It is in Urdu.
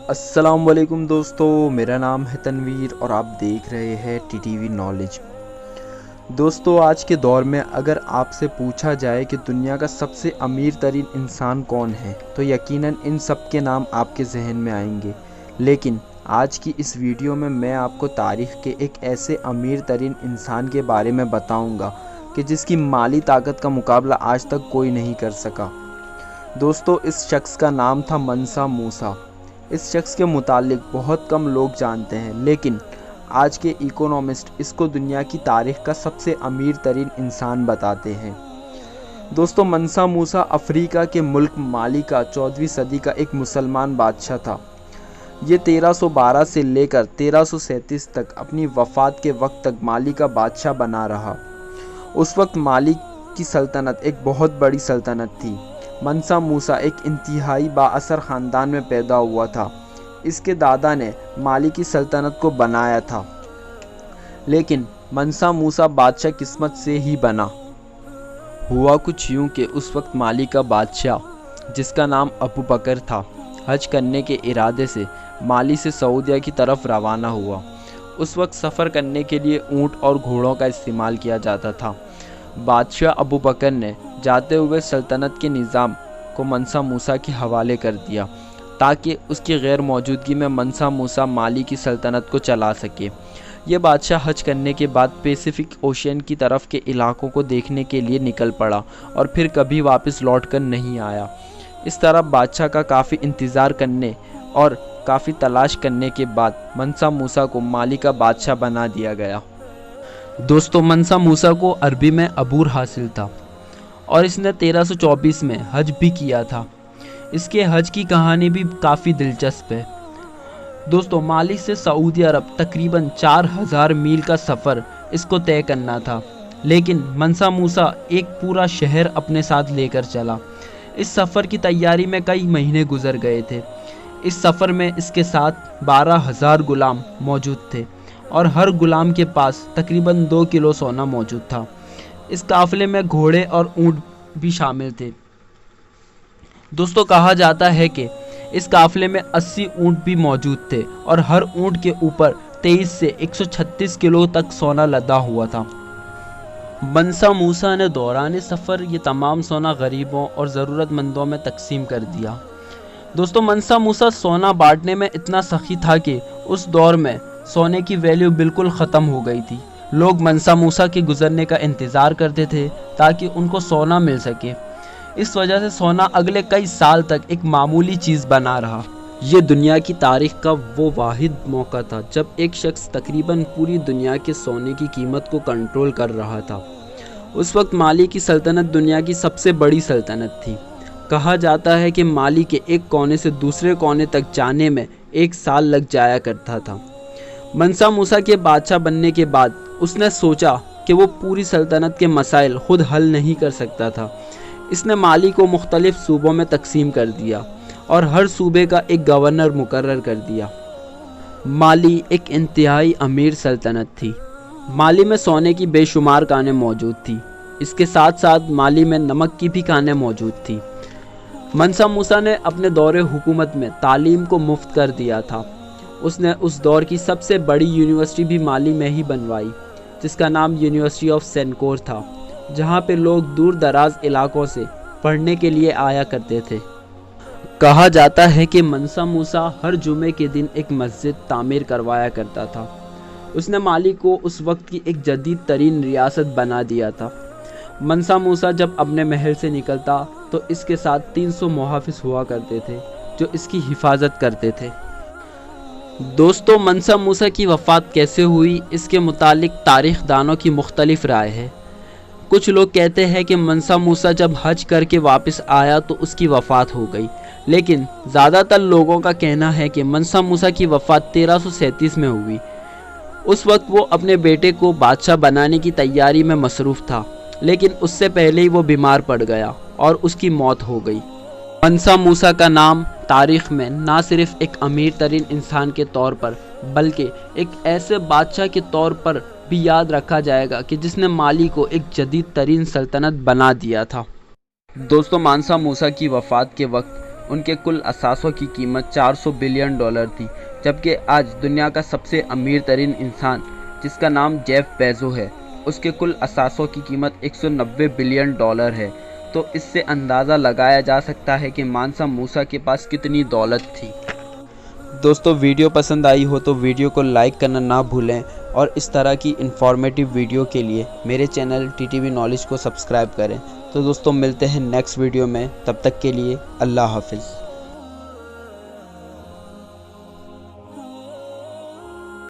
السلام علیکم دوستو، میرا نام ہے تنویر اور آپ دیکھ رہے ہیں ٹی ٹی وی نالج۔ دوستو، آج کے دور میں اگر آپ سے پوچھا جائے کہ دنیا کا سب سے امیر ترین انسان کون ہے تو یقیناً ان سب کے نام آپ کے ذہن میں آئیں گے، لیکن آج کی اس ویڈیو میں آپ کو تاریخ کے ایک ایسے امیر ترین انسان کے بارے میں بتاؤں گا کہ جس کی مالی طاقت کا مقابلہ آج تک کوئی نہیں کر سکا۔ دوستو، اس شخص کا نام تھا منسا موسیٰ۔ اس شخص کے متعلق بہت کم لوگ جانتے ہیں، لیکن آج کے اکونومسٹ اس کو دنیا کی تاریخ کا سب سے امیر ترین انسان بتاتے ہیں۔ دوستو، منسا موسیٰ افریقہ کے ملک مالی کا 14ویں صدی کا ایک مسلمان بادشاہ تھا۔ یہ 1312 سے لے کر 1337 تک اپنی وفات کے وقت تک مالی کا بادشاہ بنا رہا۔ اس وقت مالی کی سلطنت ایک بہت بڑی سلطنت تھی۔ منسا موسیٰ ایک انتہائی بااثر خاندان میں پیدا ہوا تھا۔ اس کے دادا نے مالی کی سلطنت کو بنایا تھا، لیکن منسا موسیٰ بادشاہ قسمت سے ہی بنا۔ ہوا کچھ یوں کہ اس وقت مالی کا بادشاہ، جس کا نام ابو بکر تھا، حج کرنے کے ارادے سے مالی سے سعودیہ کی طرف روانہ ہوا۔ اس وقت سفر کرنے کے لیے اونٹ اور گھوڑوں کا استعمال کیا جاتا تھا۔ بادشاہ ابو بکر نے جاتے ہوئے سلطنت کے نظام کو منسا موسیٰ کے حوالے کر دیا تاکہ اس کی غیر موجودگی میں منسا موسیٰ مالی کی سلطنت کو چلا سکے۔ یہ بادشاہ حج کرنے کے بعد پیسیفک اوشین کی طرف کے علاقوں کو دیکھنے کے لیے نکل پڑا اور پھر کبھی واپس لوٹ کر نہیں آیا۔ اس طرح بادشاہ کا کافی انتظار کرنے اور کافی تلاش کرنے کے بعد منسا موسیٰ کو مالی کا بادشاہ بنا دیا گیا۔ دوستو، منسا موسیٰ کو عربی میں عبور حاصل تھا اور اس نے 1324 میں حج بھی کیا تھا۔ اس کے حج کی کہانی بھی کافی دلچسپ ہے۔ دوستو، مالی سے سعودی عرب تقریباً 4000 میل کا سفر اس کو طے کرنا تھا، لیکن منسا موسیٰ ایک پورا شہر اپنے ساتھ لے کر چلا۔ اس سفر کی تیاری میں کئی مہینے گزر گئے تھے۔ اس سفر میں اس کے ساتھ 12000 غلام موجود تھے اور ہر غلام کے پاس تقریباً 2 کلو سونا موجود تھا۔ اس قافلے میں گھوڑے اور اونٹ بھی شامل تھے۔ دوستو، کہا جاتا ہے کہ اس قافلے میں 80 اونٹ بھی موجود تھے اور ہر اونٹ کے اوپر 23 سے 136 کلو تک سونا لدا ہوا تھا۔ منسا موسیٰ نے دوران سفر یہ تمام سونا غریبوں اور ضرورت مندوں میں تقسیم کر دیا۔ دوستو، منسا موسیٰ سونا بانٹنے میں اتنا سخی تھا کہ اس دور میں سونے کی ویلیو بالکل ختم ہو گئی تھی۔ لوگ منسا موسیٰ کے گزرنے کا انتظار کرتے تھے تاکہ ان کو سونا مل سکے۔ اس وجہ سے سونا اگلے کئی سال تک ایک معمولی چیز بنا رہا۔ یہ دنیا کی تاریخ کا وہ واحد موقع تھا جب ایک شخص تقریباً پوری دنیا کے سونے کی قیمت کو کنٹرول کر رہا تھا۔ اس وقت مالی کی سلطنت دنیا کی سب سے بڑی سلطنت تھی۔ کہا جاتا ہے کہ مالی کے ایک کونے سے دوسرے کونے تک جانے میں 1 سال لگ جایا کرتا تھا۔ منسا موسیٰ کے بادشاہ بننے کے بعد اس نے سوچا کہ وہ پوری سلطنت کے مسائل خود حل نہیں کر سکتا تھا۔ اس نے مالی کو مختلف صوبوں میں تقسیم کر دیا اور ہر صوبے کا ایک گورنر مقرر کر دیا۔ مالی ایک انتہائی امیر سلطنت تھی۔ مالی میں سونے کی بے شمار کانیں موجود تھی۔ اس کے ساتھ ساتھ مالی میں نمک کی بھی کانیں موجود تھی۔ منسا موسیٰ نے اپنے دور حکومت میں تعلیم کو مفت کر دیا تھا۔ اس نے اس دور کی سب سے بڑی یونیورسٹی بھی مالی میں ہی بنوائی، جس کا نام یونیورسٹی آف سینکور تھا، جہاں پہ لوگ دور دراز علاقوں سے پڑھنے کے لیے آیا کرتے تھے۔ کہا جاتا ہے کہ منسا موسیٰ ہر جمعے کے دن ایک مسجد تعمیر کروایا کرتا تھا۔ اس نے مالی کو اس وقت کی ایک جدید ترین ریاست بنا دیا تھا۔ منسا موسیٰ جب اپنے محل سے نکلتا تو اس کے ساتھ 300 محافظ ہوا کرتے تھے جو اس کی حفاظت کرتے تھے۔ دوستو، منسا موسیٰ کی وفات کیسے ہوئی، اس کے متعلق تاریخ دانوں کی مختلف رائے ہے۔ کچھ لوگ کہتے ہیں کہ منسا موسیٰ جب حج کر کے واپس آیا تو اس کی وفات ہو گئی، لیکن زیادہ تر لوگوں کا کہنا ہے کہ منسا موسیٰ کی وفات 1337 میں ہوئی۔ اس وقت وہ اپنے بیٹے کو بادشاہ بنانے کی تیاری میں مصروف تھا، لیکن اس سے پہلے ہی وہ بیمار پڑ گیا اور اس کی موت ہو گئی۔ منسا موسیٰ کا نام تاریخ میں نہ صرف ایک امیر ترین انسان کے طور پر بلکہ ایک ایسے بادشاہ کے طور پر بھی یاد رکھا جائے گا کہ جس نے مالی کو ایک جدید ترین سلطنت بنا دیا تھا۔ دوستو، منسا موسیٰ کی وفات کے وقت ان کے کل اثاثوں کی قیمت $400 بلین تھی، جبکہ آج دنیا کا سب سے امیر ترین انسان جس کا نام جیف بیزو ہے، اس کے کل اثاثوں کی قیمت $190 بلین ہے۔ تو اس سے اندازہ لگایا جا سکتا ہے کہ مانسا موسیٰ کے پاس کتنی دولت تھی۔ دوستو ویڈیو پسند آئی ہو تو ویڈیو کو لائک کرنا نہ بھولیں، اور اس طرح کی انفارمیٹیو ویڈیو کے لیے میرے چینل TTV نالج کو سبسکرائب کریں۔ تو دوستو ملتے ہیں نیکسٹ ویڈیو میں، تب تک کے لیے اللہ حافظ۔